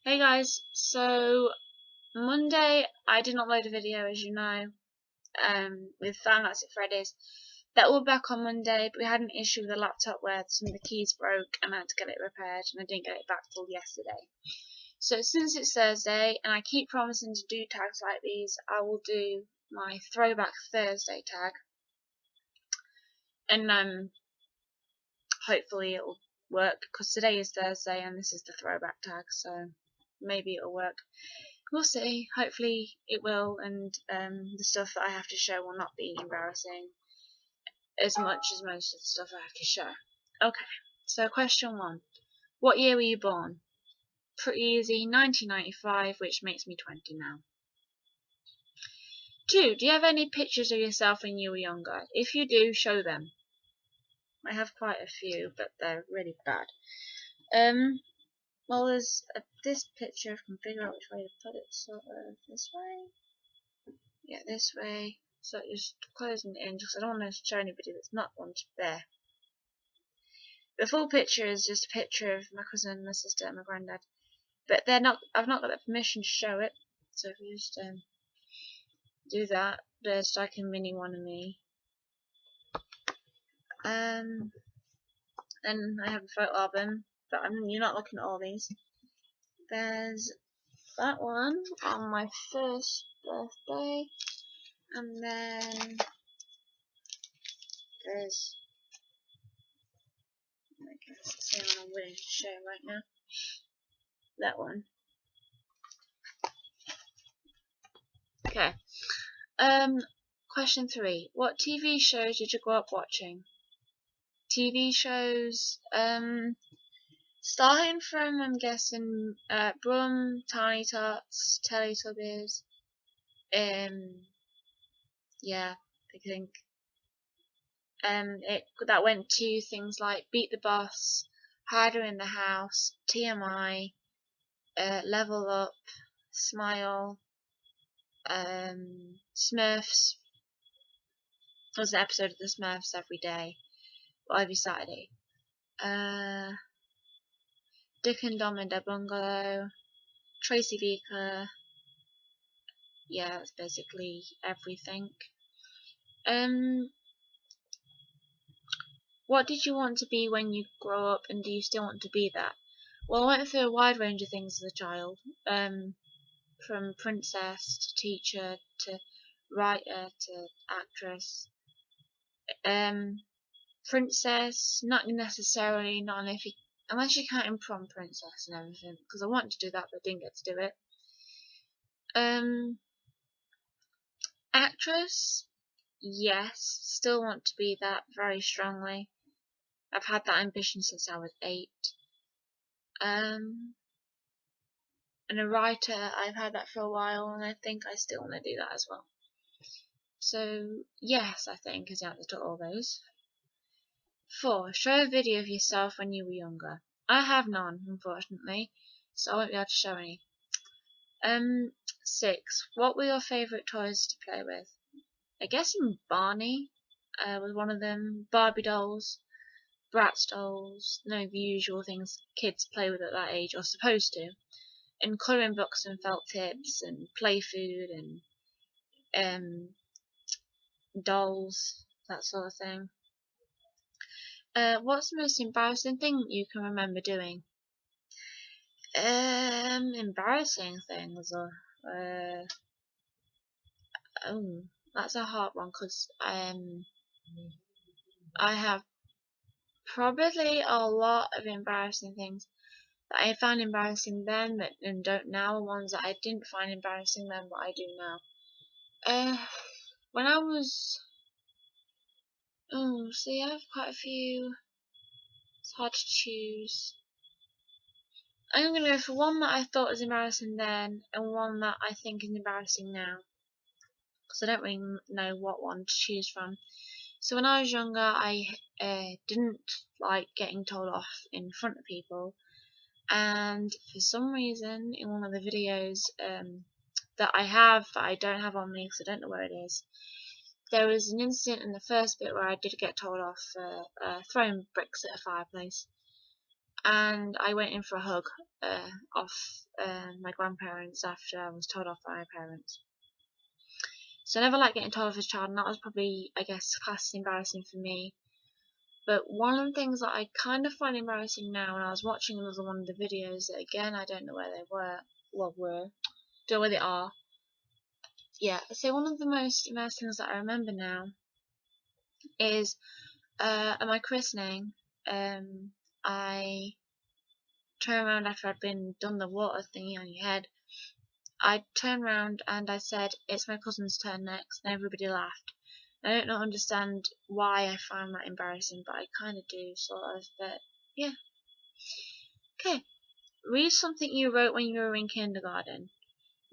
Hey guys, so Monday I did not upload a video, as you know, with Five Nights at Freddy's. That will be back on Monday, but we had an issue with the laptop where some of the keys broke and I had to get it repaired, and I didn't get it back till yesterday. So since it's Thursday and I keep promising to do tags like these, I will do my Throwback Thursday tag, and hopefully it'll work because today is Thursday and this is the Throwback tag, so maybe it'll work. We'll see. Hopefully it will, and the stuff that I have to show will not be embarrassing as much as most of the stuff I have to show. Okay, so question 1. What year were you born? Pretty easy, 1995, which makes me 20 now. 2. Do you have any pictures of yourself when you were younger? If you do, show them. I have quite a few, but they're really bad. Well, there's this picture. If I can figure out which way to put it, sort of this way. Yeah, this way. So just closing it in, because I don't want to show anybody that's not wanted there. The full picture is just a picture of my cousin, my sister, and my granddad. But they're not. I've not got the permission to show it. So if you just do that, there's like a mini one of me. Then I have a photo album, but you're not looking at all these. There's that one on my first birthday, and then there's, I guess it's the one I'm willing to show right now. That one. Okay. Question 3. What TV shows did you grow up watching? TV shows, starting from, I'm guessing, Brum, Tiny Tots, Teletubbies, yeah, I think, that went to things like Beat the Boss, Harder in the House, TMI, Level Up, Smile, Smurfs. There's an episode of the Smurfs every day, or every Saturday. Dick and Dom in their bungalow, Tracy Beaker. Yeah, that's basically everything. What did you want to be when you grow up, and do you still want to be that? Well, I went through a wide range of things as a child, from princess to teacher to writer to actress. Princess, not necessarily, unless you count in prom princess and everything, because I wanted to do that but didn't get to do it. Actress, yes, still want to be that very strongly. I've had that ambition since I was 8. And a writer, I've had that for a while, and I think I still want to do that as well. So, yes, I think is the answer to all those. 4. Show a video of yourself when you were younger. I have none, unfortunately, so I won't be able to show any. 6. What were your favourite toys to play with? I guess Barney was one of them. Barbie dolls, Bratz dolls, the usual things kids play with at that age, or supposed to. And colouring books and felt tips and play food and dolls, that sort of thing. What's the most embarrassing thing you can remember doing? Embarrassing things, or oh, that's a hard one, because I have probably a lot of embarrassing things that I found embarrassing then and don't now, ones that I didn't find embarrassing then but I do now. When I was, see, I have quite a few. It's hard to choose. I'm gonna go for one that I thought was embarrassing then and one that I think is embarrassing now, because I don't really know what one to choose from. So when I was younger, I didn't like getting told off in front of people, and for some reason in one of the videos that I don't have on me because I don't know where it is, there was an incident in the first bit where I did get told off for throwing bricks at a fireplace, and I went in for a hug off my grandparents after I was told off by my parents. So I never liked getting told off as a child, and that was probably, I guess, classically embarrassing for me. But one of the things that I kind of find embarrassing now, and I was watching another one of the videos that, again, I don't know where they were, don't know where they are. Yeah, so one of the most embarrassing things that I remember now is at my christening, I turned around after I'd done the water thingy on your head. I turned around and I said, "It's my cousin's turn next," and everybody laughed. I don't understand why I find that embarrassing, but I kind of do, sort of. But yeah. Okay, read something you wrote when you were in kindergarten.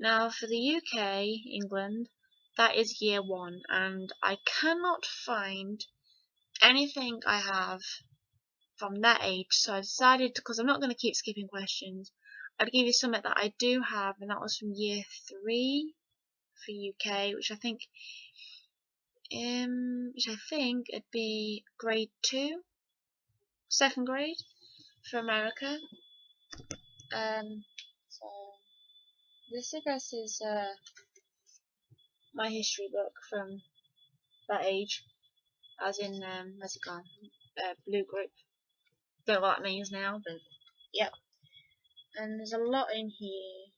Now, for the UK, England, that is year 1, and I cannot find anything I have from that age, so I decided, because I'm not going to keep skipping questions, I'd give you something that I do have, and that was from year 3 for UK, which I think it'd be grade 2, 2nd grade for America. So this, I guess, is my history book from that age, as in where's it gone? Blue group. Don't know what that means now, but yep. And there's a lot in here.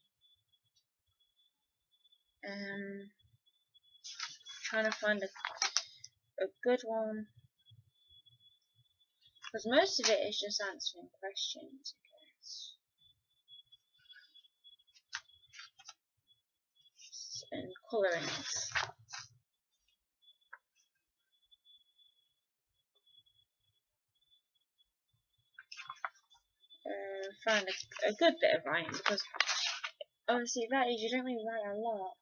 Trying to find a good one, because most of it is just answering questions, I guess. And colourings. Find a good bit of writing, because obviously at that age you don't really write a lot.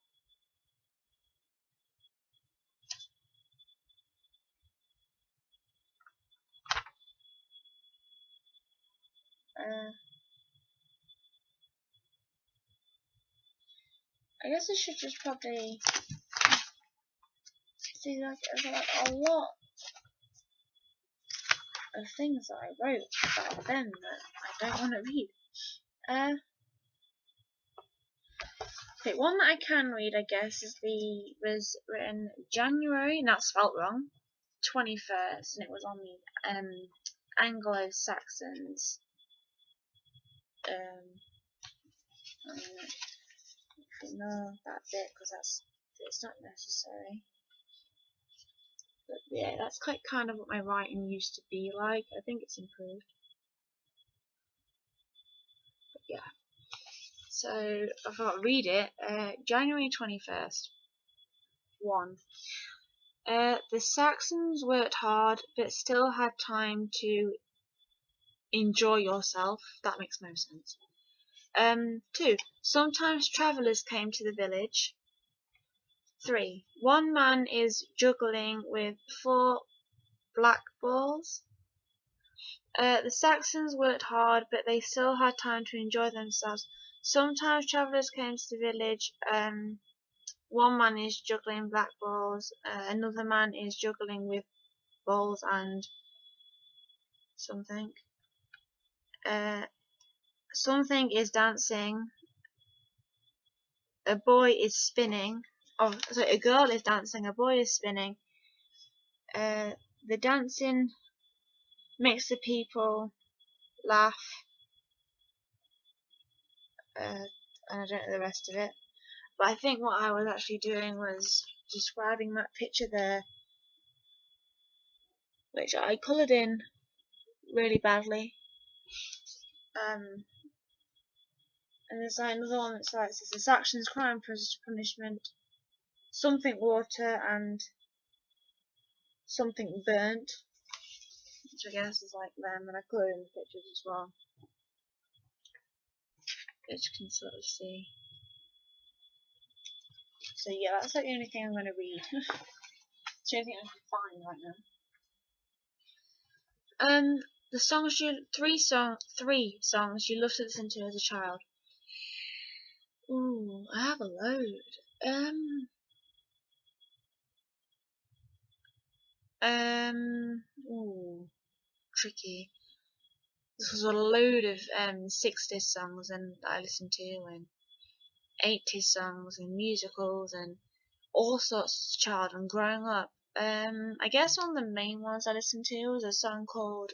I guess I should just probably see, like, there's like a lot of things that I wrote about them that I don't want to read. Okay, one that I can read, I guess, was written January, and that's spelt wrong, 21st, and it was on the Anglo-Saxons. I don't know if you know that bit, because it's not necessary. But yeah, that's quite kind of what my writing used to be like. I think it's improved. But yeah. So I thought I'd read it. January 21st. 1. The Saxons worked hard, but still had time to enjoy yourself. That makes no sense. 2. Sometimes travellers came to the village. 3. One man is juggling with 4 black balls. The Saxons worked hard, but they still had time to enjoy themselves. Sometimes travellers came to the village. One man is juggling black balls. Another man is juggling with balls and something. Something is dancing. A boy is spinning. Oh, sorry, a girl is dancing. A boy is spinning. The dancing makes the people laugh. And I don't know the rest of it. But I think what I was actually doing was describing that picture there, which I coloured in really badly. And there's like another one that's like, says this action's crime, punishment, something water, and something burnt, which I guess is like them, and I coloured in the pictures as well, which you can sort of see. So yeah, that's like the only thing I'm going to read. It's the only thing I can find right now. The songs three songs you love to listen to as a child. Ooh, I have a load. Ooh, tricky. was a load of 60s songs and that I listened to, and 80s songs and musicals and all sorts as a child and growing up. I guess one of the main ones I listened to was a song called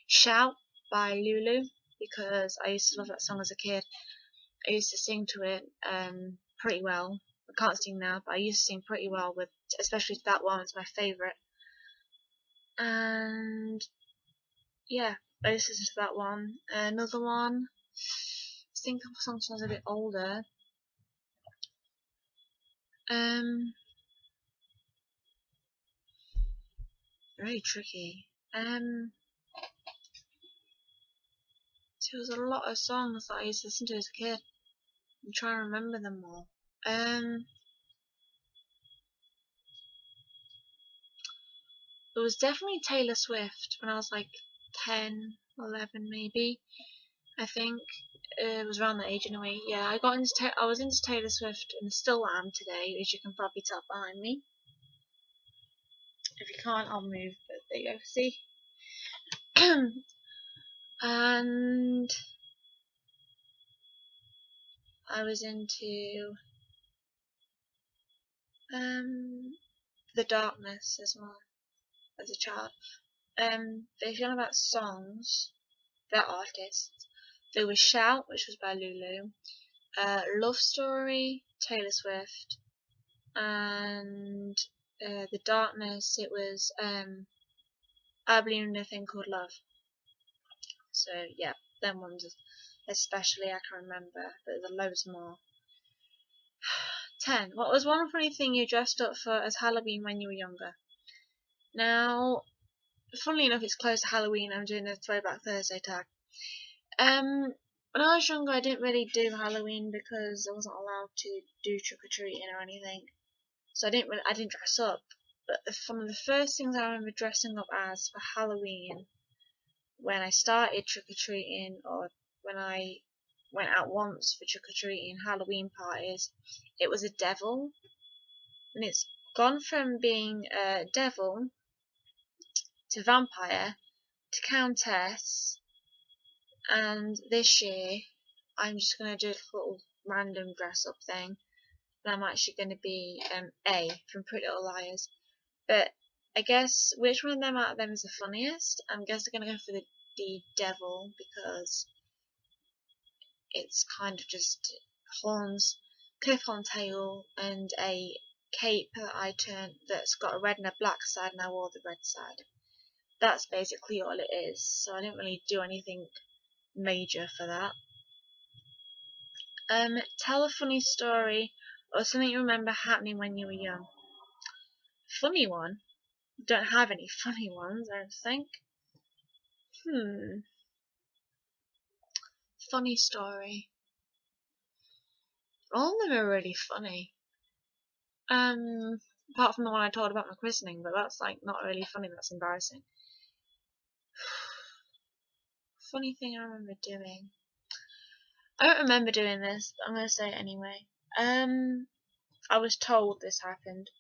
Shout by Lulu, because I used to love that song as a kid. I used to sing to it pretty well. I can't sing now, but I used to sing pretty well with, especially that one was my favourite. And yeah, I listened to that one. Another one, I think of songs when I was a bit older. Very tricky. There was a lot of songs that I used to listen to as a kid. I'm trying to remember them all. It was definitely Taylor Swift when I was like 10, 11 maybe. I think it was around that age anyway. Yeah, I was into Taylor Swift and still am today, as you can probably tell behind me. If you can't, I'll move. But there you go. See. And I was into The Darkness as well as a child. But if you're on about songs, they're artists. There was Shout, which was by Lulu, Love Story, Taylor Swift, and The Darkness, it was I Believe in a Thing Called Love. So yeah, them ones especially I can remember, but there's loads more. 10. What was one funny thing you dressed up for as Halloween when you were younger? Now, funnily enough, it's close to Halloween. I'm doing a Throwback Thursday tag. When I was younger, I didn't really do Halloween because I wasn't allowed to do trick or treating or anything, so I didn't dress up. But one of the first things I remember dressing up as for Halloween, when I started trick or treating, or when I went out once for trick or treating Halloween parties, it was a devil, and it's gone from being a devil to vampire to countess. And this year, I'm just going to do a little random dress up thing. And I'm actually going to be A from Pretty Little Liars. But I guess which one of them out of them is the funniest? I'm guessing I'm going to go for the devil, because it's kind of just horns, clip-on tail, and a cape that I turned that's got a red and a black side, and I wore the red side. That's basically all it is. So I didn't really do anything major for that. Tell a funny story or something you remember happening when you were young. Funny one? Don't have any funny ones, I don't think. Funny story. All of them are really funny. Apart from the one I told about my christening, but that's like not really funny, that's embarrassing. Funny thing I remember doing. I don't remember doing this, but I'm going to say it anyway. I was told this happened.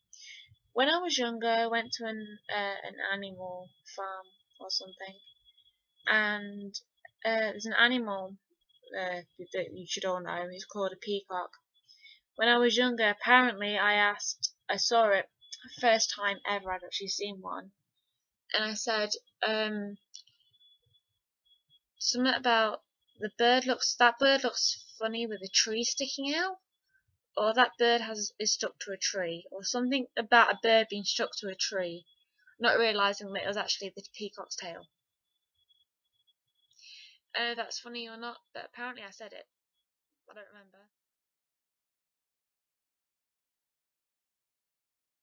When I was younger, I went to an animal farm or something, and there's an animal that you should all know. It's called a peacock. When I was younger, apparently I saw it first time ever I'd actually seen one, and I said something about that bird looks funny with a tree sticking out, or that bird is stuck to a tree, or something about a bird being stuck to a tree, not realising that it was actually the peacock's tail. I don't know if that's funny or not, but apparently I said it. I don't remember.